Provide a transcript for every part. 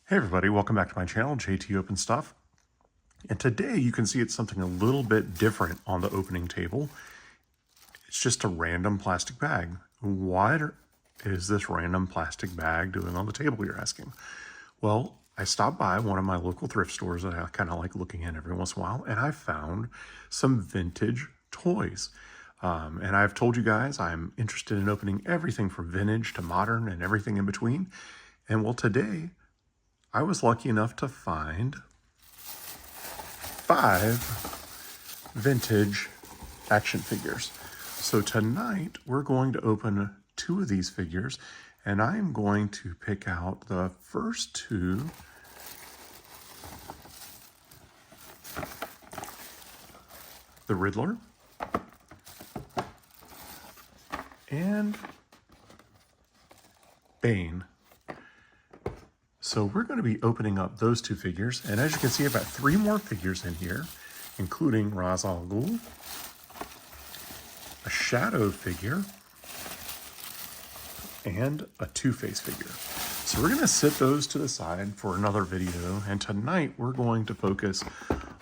Hey everybody, welcome back to my channel, JT Open Stuff. And today you can see it's something a little bit different on the opening table. It's just a random plastic bag. What is this random plastic bag doing on the table, you're asking? Well, I stopped by one of my local thrift stores that I kind of like looking in every once in a while, and I found some vintage toys. And I've told you guys I'm interested in opening everything from vintage to modern and everything in between. And well, today I was lucky enough to find 5 vintage action figures. So tonight we're going to open 2 of these figures, and I'm going to pick out the first 2 the Riddler and Bane. So we're going to be opening up those 2 figures, and as you can see, I've got 3 more figures in here, including Ra's al Ghul, a Shadow figure, and a Two-Face figure. So we're going to set those to the side for another video, and tonight we're going to focus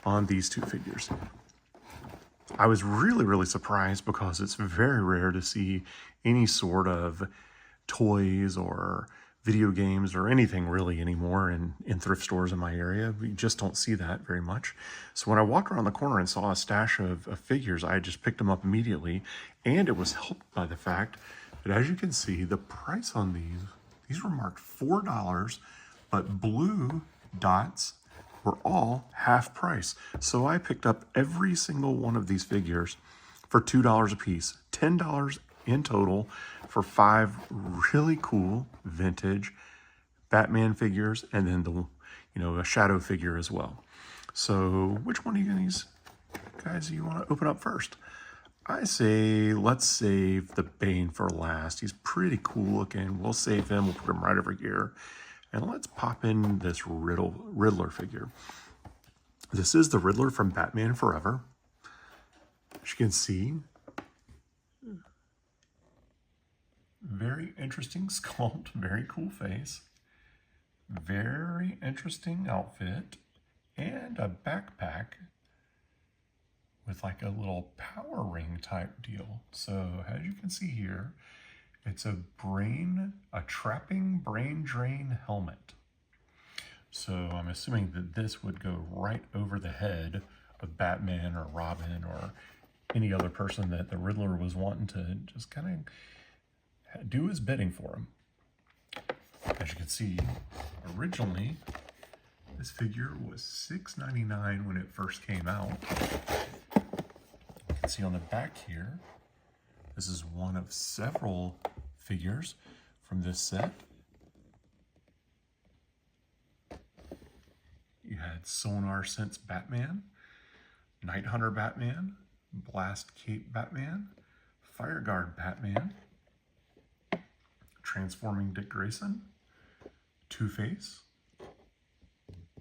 on these 2 figures. I was really surprised because it's very rare to see any sort of toys or video games or anything really anymore in thrift stores in my area. We just don't see that very much. So when I walked around the corner and saw a stash of figures, I just picked them up immediately. And it was helped by the fact that, as you can see, the price on these were marked $4, but blue dots were all half price. So I picked up every single one of these figures for $2 a piece, $10 in total for 5 really cool vintage Batman figures, and then a Shadow figure as well. So which one of these guys do you want to open up first? I say let's save the Bane for last. He's pretty cool looking. We'll save him. We'll put him right over here. And let's pop in this Riddler figure. This is the Riddler from Batman Forever. As you can see, very interesting sculpt, very cool face, very interesting outfit, and a backpack with like a little power ring type deal. So as you can see here, it's a trapping brain drain helmet. So I'm assuming that this would go right over the head of Batman or Robin or any other person that the Riddler was wanting to just kind of do his bidding for him. As you can see, originally this figure was $6.99 when it first came out. You can see on the back here, this is one of several figures from this set. You had Sonar Sense Batman, Night Hunter Batman, Blast Cape Batman, Fire Guard Batman, Transforming Dick Grayson, Two-Face,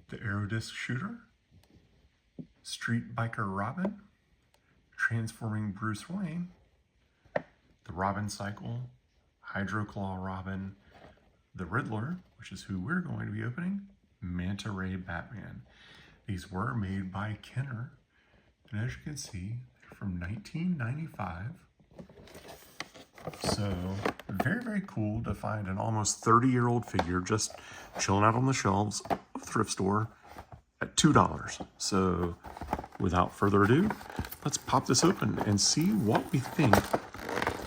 the Aerodisc Shooter, Street Biker Robin, Transforming Bruce Wayne, the Robin Cycle, Hydroclaw Robin, the Riddler, which is who we're going to be opening, Manta Ray Batman. These were made by Kenner, and as you can see, they're from 1995. So very cool to find an almost 30-year-old figure just chilling out on the shelves of a thrift store at $2. So without further ado, let's pop this open and see what we think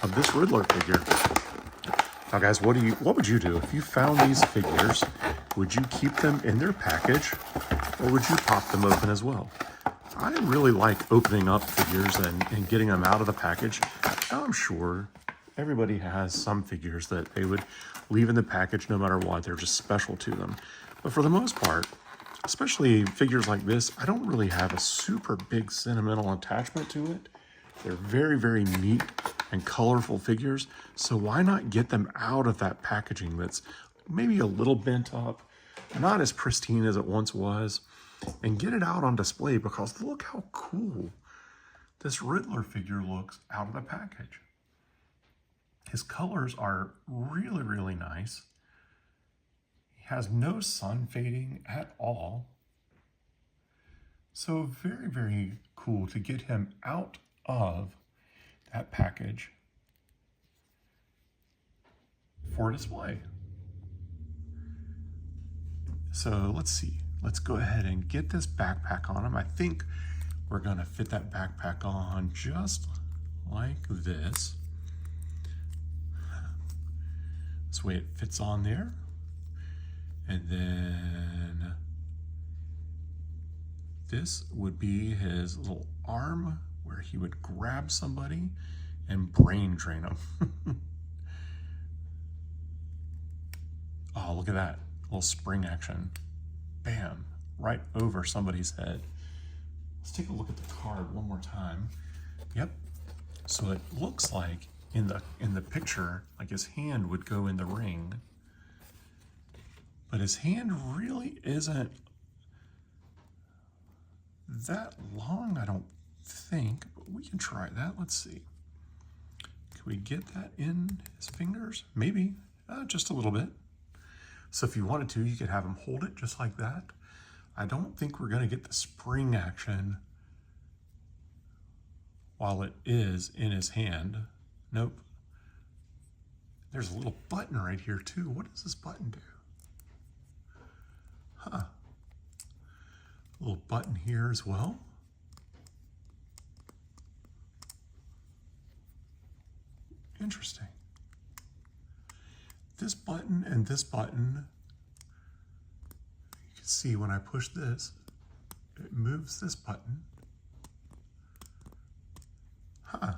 of this Riddler figure. Now guys, what would you do if you found these figures? Would you keep them in their package, or would you pop them open as well? I really like opening up figures and getting them out of the package. I'm sure everybody has some figures that they would leave in the package no matter what. They're just special to them. But for the most part, especially figures like this, I don't really have a super big sentimental attachment to it. They're very neat and colorful figures. So why not get them out of that packaging that's maybe a little bent up, not as pristine as it once was, and get it out on display, because look how cool this Riddler figure looks out of the package. His colors are really nice. has no sun fading at all. So very, very cool to get him out of that package for display. So let's see. Let's go ahead and get this backpack on him. I think we're gonna fit that backpack on just like this. This way it fits on there. And then this would be his little arm where he would grab somebody and brain drain them. Oh, look at that little spring action. Bam, right over somebody's head. Let's take a look at the card one more time. Yep. So it looks like in the picture, like his hand would go in the ring, but his hand really isn't that long, I don't think, but we can try that. Let's see. Can we get that in his fingers? Maybe, just a little bit. So if you wanted to, you could have him hold it just like that. I don't think we're gonna get the spring action while it is in his hand. Nope. There's a little button right here too. What does this button do? Huh. A little button here as well. Interesting. This button and this button, you can see when I push this, it moves this button. Huh,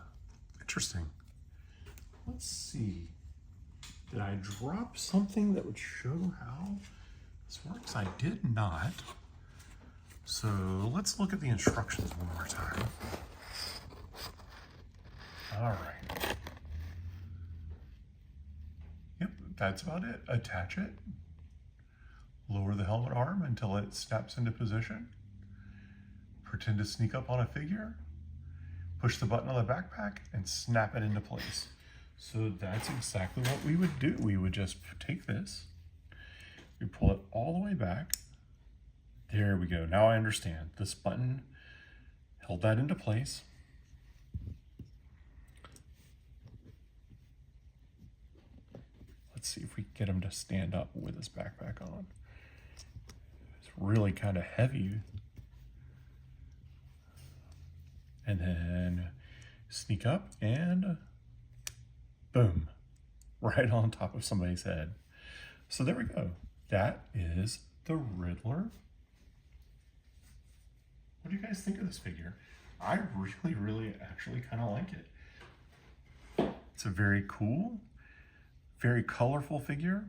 interesting. Let's see. Did I drop something that would show how this works? I did not. So let's look at the instructions one more time. All right. Yep, that's about it. Attach it. Lower the helmet arm until it snaps into position. Pretend to sneak up on a figure. Push the button on the backpack and snap it into place. So that's exactly what we would do. We would just take this, we pull it all the way back. There we go. Now I understand. This button held that into place. Let's see if we can get him to stand up with his backpack on. It's really kind of heavy. And then sneak up and boom, right on top of somebody's head. So there we go. That is the Riddler. What do you guys think of this figure? I really actually kind of like it. It's a very cool, very colorful figure.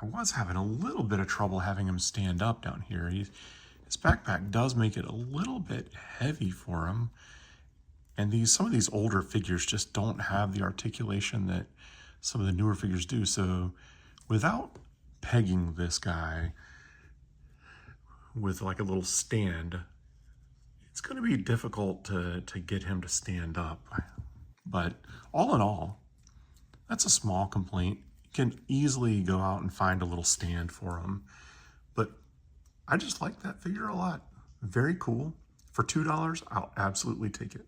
I was having a little bit of trouble having him stand up down here. His backpack does make it a little bit heavy for him. And some of these older figures just don't have the articulation that some of the newer figures do. So without pegging this guy with like a little stand, it's going to be difficult to get him to stand up. But all in all, that's a small complaint. You can easily go out and find a little stand for him. But I just like that figure a lot. Very cool. For $2, I'll absolutely take it.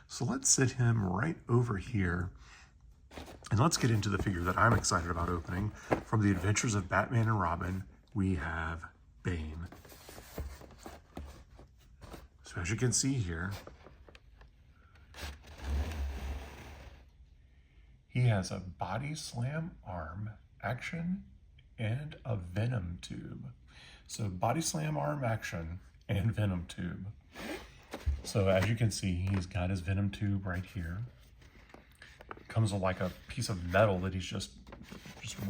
So let's sit him right over here. And let's get into the figure that I'm excited about opening. From the Adventures of Batman and Robin, we have Bane. So as you can see here, he has a body slam arm action and a venom tube. So body slam arm action and venom tube. So as you can see, he's got his venom tube right here. It comes with like a piece of metal that he's just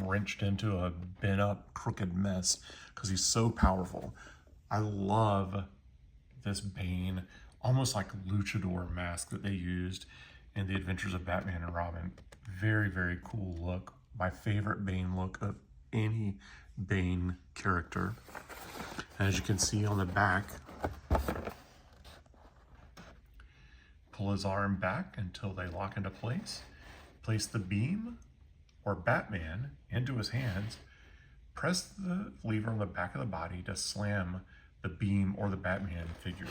wrenched into a bent up crooked mess because he's so powerful. I love this Bane, almost like a luchador mask that they used in the Adventures of Batman and Robin. Very, very cool look. My favorite Bane look of any Bane character. As you can see on the back, pull his arm back until they lock into place. Place the beam or Batman into his hands Press the lever on the back of the body to slam the beam or the Batman figure.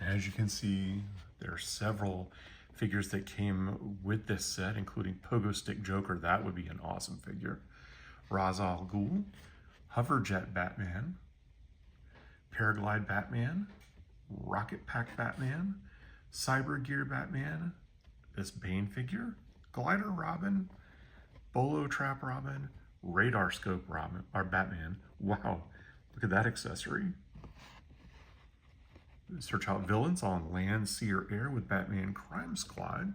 As you can see, there are several figures that came with this set, including Pogo Stick Joker. That would be an awesome figure. Ra's al Ghul, Hoverjet Batman, Paraglide Batman, Rocket Pack Batman, Cyber Gear Batman, this Bane figure, Glider Robin, Bolo Trap Robin, Radar Scope Robin, or Batman. Wow, look at that accessory. Search out villains on land, sea, or air with Batman Crime Squad,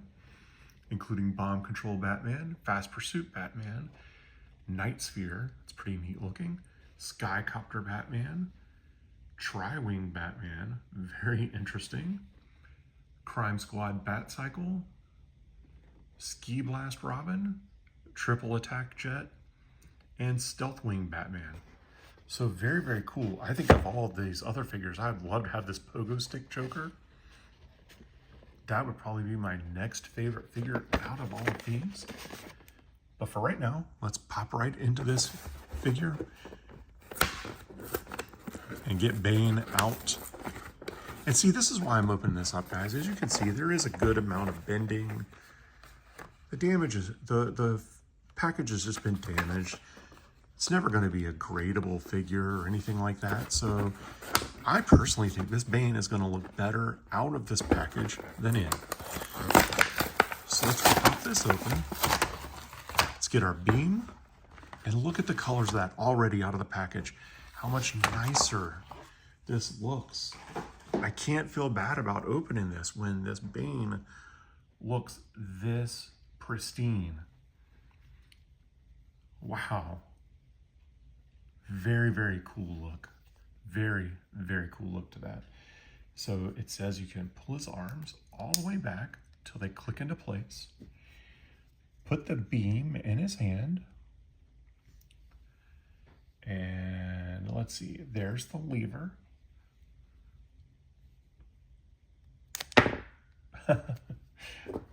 including Bomb Control Batman, Fast Pursuit Batman, Night Sphere, it's pretty neat looking, Skycopter Batman, Tri-Wing Batman, very interesting, Crime Squad Batcycle, Ski Blast Robin, Triple Attack Jet, and Stealth Wing Batman. So very, very cool. I think of all of these other figures, I'd love to have this Pogo Stick Joker. That would probably be my next favorite figure out of all of these. But for right now, let's pop right into this figure and get Bane out. And see, this is why I'm opening this up, guys. As you can see, there is a good amount of bending. The damage is, the package has just been damaged. It's never going to be a gradable figure or anything like that. So I personally think this Bane is going to look better out of this package than in. So let's pop this open. Let's get our beam and look at the colors of that already out of the package. How much nicer this looks. I can't feel bad about opening this when this Bane looks this pristine. Wow. Very, very cool look. Very, very cool look to that. So it says you can pull his arms all the way back till they click into place. Put the beam in his hand. And let's see, there's the lever.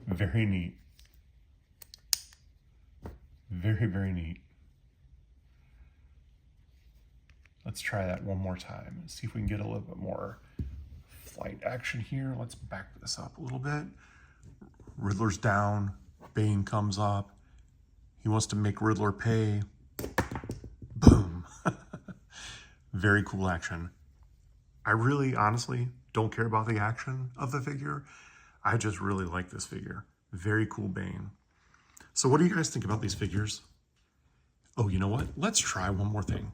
Very neat. Very, very neat. Let's try that one more time and see if we can get a little bit more flight action here. Let's back this up a little bit. Riddler's down, Bane comes up. He wants to make Riddler pay. Boom. Very cool action. I really, honestly, don't care about the action of the figure. I just really like this figure. Very cool Bane. So what do you guys think about these figures? Oh, you know what? Let's try one more thing.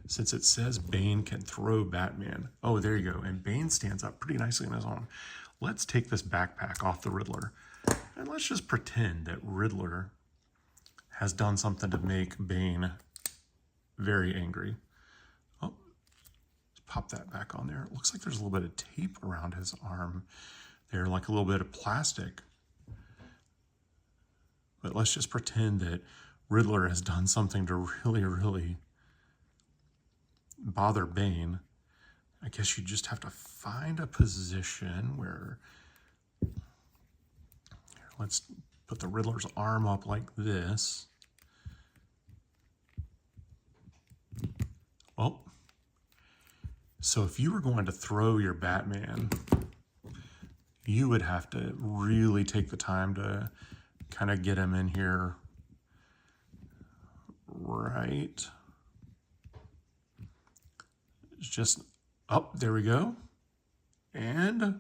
Since it says Bane can throw Batman. Oh, there you go. And Bane stands up pretty nicely on his own. Let's take this backpack off the Riddler. And let's just pretend that Riddler has done something to make Bane very angry. Oh, let's pop that back on there. It looks like there's a little bit of tape around his arm there, like a little bit of plastic. But let's just pretend that Riddler has done something to really, really bother Bane. I guess you just have to find a position where, here, let's put the Riddler's arm up like this. Oh, so if you were going to throw your Batman, you would have to really take the time to kind of get him in here right. It's just, oh, there we go. And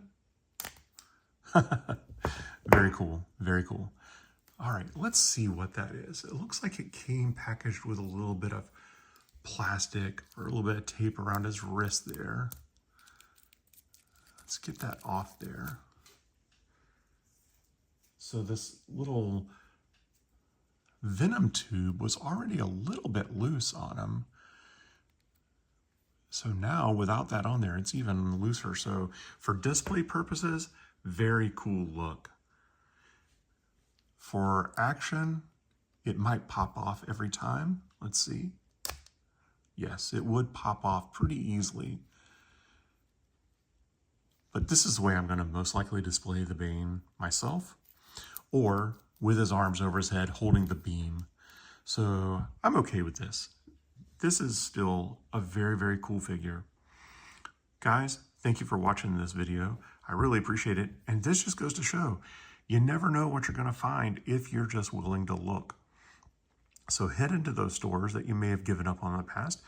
very cool, very cool. All right, let's see what that is. It looks like it came packaged with a little bit of plastic or a little bit of tape around his wrist there. Let's get that off there. So this little venom tube was already a little bit loose on him. So now without that on there, it's even looser. So for display purposes, very cool look. For action, it might pop off every time. Let's see. Yes, it would pop off pretty easily. But this is the way I'm going to most likely display the Bane myself, or with his arms over his head holding the beam. So I'm okay with this. This is still a very, very cool figure. Guys, thank you for watching this video. I really appreciate it. And this just goes to show, you never know what you're gonna find if you're just willing to look. So head into those stores that you may have given up on in the past.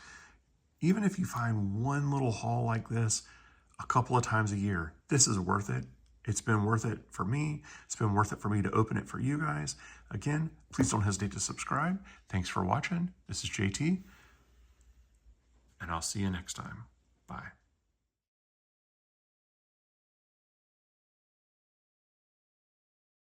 Even if you find one little haul like this a couple of times a year, this is worth it. It's been worth it for me. It's been worth it for me to open it for you guys. Again, please don't hesitate to subscribe. Thanks for watching. This is JT, and I'll see you next time. Bye.